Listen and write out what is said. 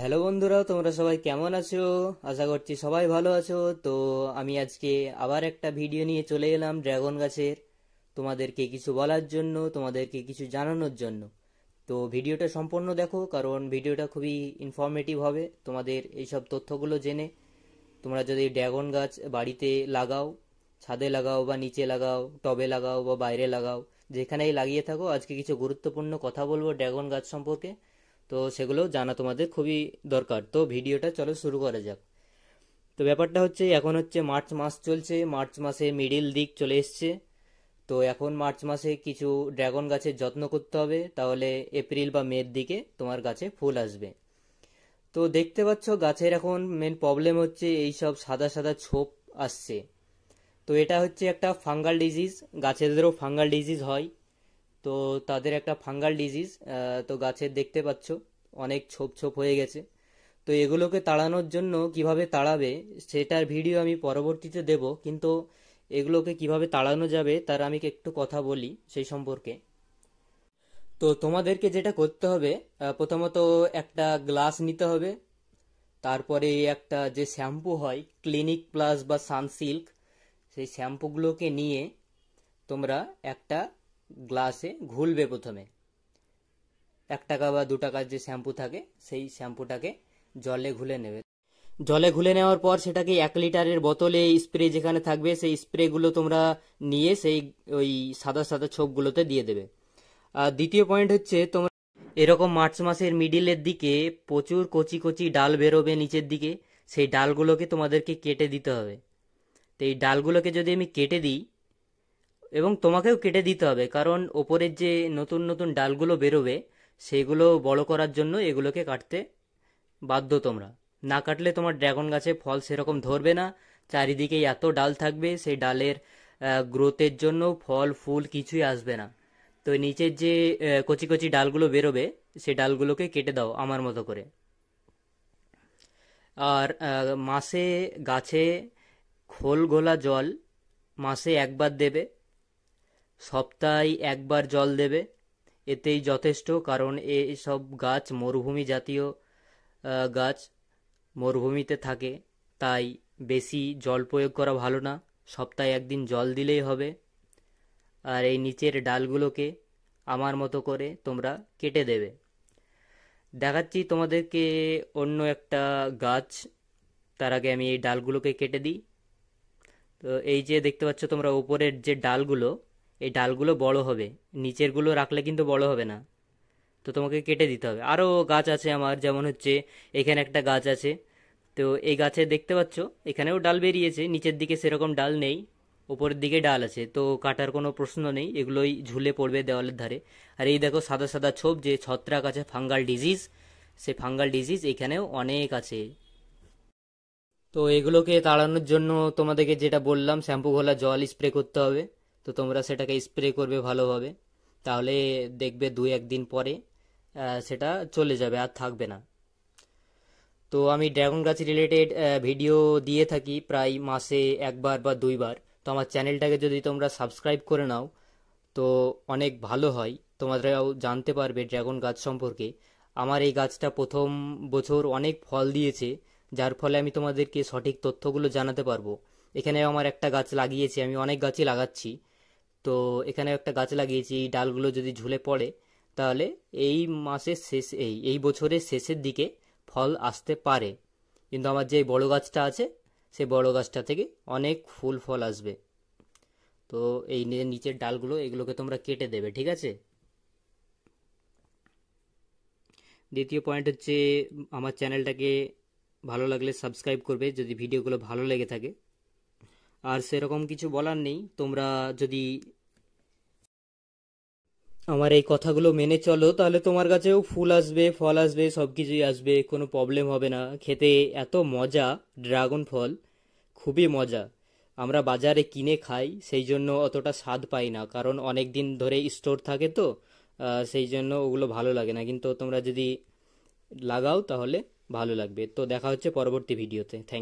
Hello বন্ধুরা, তোমরা সবাই কেমন আছো? আশা করছি সবাই ভালো আছো। তো আমি আজকে আবার একটা ভিডিও নিয়ে চলে এলাম ড্রাগন গাছের, তোমাদেরকে কিছু বলার জন্য, তোমাদেরকে কিছু জানানোর জন্য। তো ভিডিওটা সম্পূর্ণ দেখো, কারণ ভিডিওটা খুবই ইনফরমেটিভ হবে। তোমাদের এইসব তথ্যগুলো জেনে তোমরা যদি ড্রাগন গাছ বাড়িতে লাগাও, ছাদে লাগাও বা নিচে লাগাও, টবে লাগাও বা বাইরে লাগাও, যেখানেই লাগিয়ে থাকো, আজকে কিছু গুরুত্বপূর্ণ কথা বলবো ড্রাগন গাছ সম্পর্কে। তো সেগুলো জানা তোমাদের খুবই দরকার। তো ভিডিওটা চলো শুরু করা যাক। তো ব্যাপারটা হচ্ছে, এখন হচ্ছে মার্চ মাস চলছে, মার্চ মাসে মিডিল দিক চলে এসছে। তো এখন মার্চ মাসে কিছু ড্রাগন গাছের যত্ন করতে হবে, তাহলে এপ্রিল বা মের দিকে তোমার গাছে ফুল আসবে। তো দেখতে পাচ্ছ গাছের এখন মেন প্রবলেম হচ্ছে এই সব সাদা সাদা ছোপ আসছে। তো এটা হচ্ছে একটা ফাঙ্গাল ডিজিজ, গাছেদেরও ফাঙ্গাল ডিজিজ হয়। তো তাদের একটা ফাঙ্গাল ডিজিজ। তো গাছের দেখতে পাচ্ছ অনেক ছোপ ছোপ হয়ে গেছে। তো এগুলোকে তাড়ানোর জন্য কিভাবে তাড়াবে সেটার ভিডিও আমি পরবর্তীতে দেব, কিন্তু এগুলোকে কিভাবে তাড়ানো যাবে তার আমি একটু কথা বলি সেই সম্পর্কে। তো তোমাদেরকে যেটা করতে হবে, প্রথমত একটা গ্লাস নিতে হবে। তারপরে একটা যে শ্যাম্পু হয় ক্লিনিক প্লাস বা সানসিল্ক, সেই শ্যাম্পুগুলোকে নিয়ে তোমরা একটা গ্লাসে ঘুলবে প্রথমে। 1 টাকা বা 2 টাকার যে শ্যাম্পু থাকে সেই শ্যাম্পুটাকে জলে ঘুলে নেবে। জলে ঘুলে নেওয়ার পর সেটাকে 1 লিটারের বোতলে স্প্রে যেখানে থাকবে সেই স্প্রেগুলো তোমরা নিয়ে সেই ওই সাদা সাদা ছোপগুলোতে দিয়ে দেবে। আর দ্বিতীয় পয়েন্ট হচ্ছে, তোমরা এরকম মার্চ মাসের মিডিলের দিকে প্রচুর কচি কচি ডাল বেরোবে নিচের দিকে, সেই ডালগুলোকে তোমাদেরকে কেটে দিতে হবে। তো এই ডালগুলোকে যদি আমি কেটে দিই, এবং তোমাকেও কেটে দিতে হবে, কারণ ওপরের যে নতুন নতুন ডালগুলো বেরোবে সেগুলো বড় করার জন্য এগুলোকে কাটতে বাধ্য তোমরা। না কাটলে তোমার ড্রাগন গাছে ফল সেরকম ধরবে না। চারিদিকে এত ডাল থাকবে, সেই ডালের গ্রোথের জন্য ফল ফুল কিছুই আসবে না। তো নিচের যে কচি কচি ডালগুলো বেরোবে সেই ডালগুলোকে কেটে দাও আমার মতো করে। আর মাসে গাছে খোল গোলা জল মাসে একবার দেবে, সপ্তাহে একবার জল দেবে। এতেই যথেষ্ট, কারণ এসব গাছ মরুভূমি জাতীয় গাছ, মরুভূমিতে থাকে। তাই বেশি জল প্রয়োগ করা ভালো না, সপ্তাহে একদিন জল দিলেই হবে। আর এই নিচের ডালগুলোকে আমার মতো করে তোমরা কেটে দেবে। দেখাচ্ছি তোমাদেরকে অন্য একটা গাছ, তার আগে আমি এই ডালগুলোকে কেটে দিই। তো এই যে দেখতে পাচ্ছ তোমরা উপরের যে ডালগুলো, এই ডালগুলো বড় হবে, নিচেরগুলো রাখলে কিন্তু বড় হবে না। তো তোমাকে কেটে দিতে হবে। আরও গাছ আছে আমার, যেমন হচ্ছে এখানে একটা গাছ আছে। তো এই গাছে দেখতে পাচ্ছ এখানেও ডাল বেরিয়েছে, নিচের দিকে সেরকম ডাল নেই, উপরের দিকে ডাল আছে। তো কাটার কোনো প্রশ্ন নেই, এগুলোই ঝুলে পড়বে দেওয়ালের ধারে। আর এই দেখো সাদা সাদা ছোপ, যে ছত্রাক আছে ফাঙ্গাল ডিজিজ, সেই ফাঙ্গাল ডিজিজ এখানেও অনেক আছে। তো এগুলোকে তাড়ানোর জন্য তোমাদেরকে যেটা বললাম, শ্যাম্পু ঘোলা জল স্প্রে করতে হবে। তো তোমরা সেটাকে স্প্রে করবে ভালোভাবে, তাহলে দেখবে 2-1 দিন পরে সেটা চলে যাবে, আর থাকবে না। তো আমি ড্রাগন গাছ রিলেটেড ভিডিও দিয়ে থাকি প্রায় মাসে একবার বা দুইবার। তো আমার চ্যানেলটাকে যদি তোমরা সাবস্ক্রাইব করে নাও তো অনেক ভালো হয়, তোমরাও জানতে পারবে ড্রাগন গাছ সম্পর্কে। আমার এই গাছটা প্রথম বছর অনেক ফল দিয়েছে, যার ফলে আমি তোমাদেরকে সঠিক তথ্যগুলো জানাতে পারবো। এখানে আমার একটা গাছ লাগিয়েছি, আমি অনেক গাছই লাগাচ্ছি। তো এখানে একটা গাছ লাগিয়েছি, এই ডালগুলো যদি ঝুলে পড়ে তাহলে এই মাসের শেষ এই বছরের শেষের দিকে ফল আসতে পারে। কিন্তু আমার যে বড় গাছটা আছে সেই বড় গাছটা থেকে অনেক ফুল ফল আসবে। তো এই নিচের ডালগুলো এগুলোকে তোমরা কেটে দেবে, ঠিক আছে? দ্বিতীয় পয়েন্ট হচ্ছে, আমার চ্যানেলটাকে ভালো লাগলে সাবস্ক্রাইব করবে যদি ভিডিওগুলো ভালো লেগে থাকে। আর সেরকম কিছু বলার নেই, তোমরা যদি আমার এই কথাগুলো মেনে চলো তাহলে তোমার কাছেও ফুল আসবে, ফল আসবে, সব কিছুই আসবে, কোনো প্রবলেম হবে না। খেতে এত মজা ড্রাগন ফল, খুবই মজা। আমরা বাজারে কিনে খাই সেই জন্য অতটা স্বাদ পাই না, কারণ অনেক দিন ধরে স্টোর থাকে। তো সেই জন্য ওগুলো ভালো লাগে না, কিন্তু তোমরা যদি লাগাও তাহলে ভালো লাগবে। তো দেখা হচ্ছে পরবর্তী ভিডিওতে। Thank you.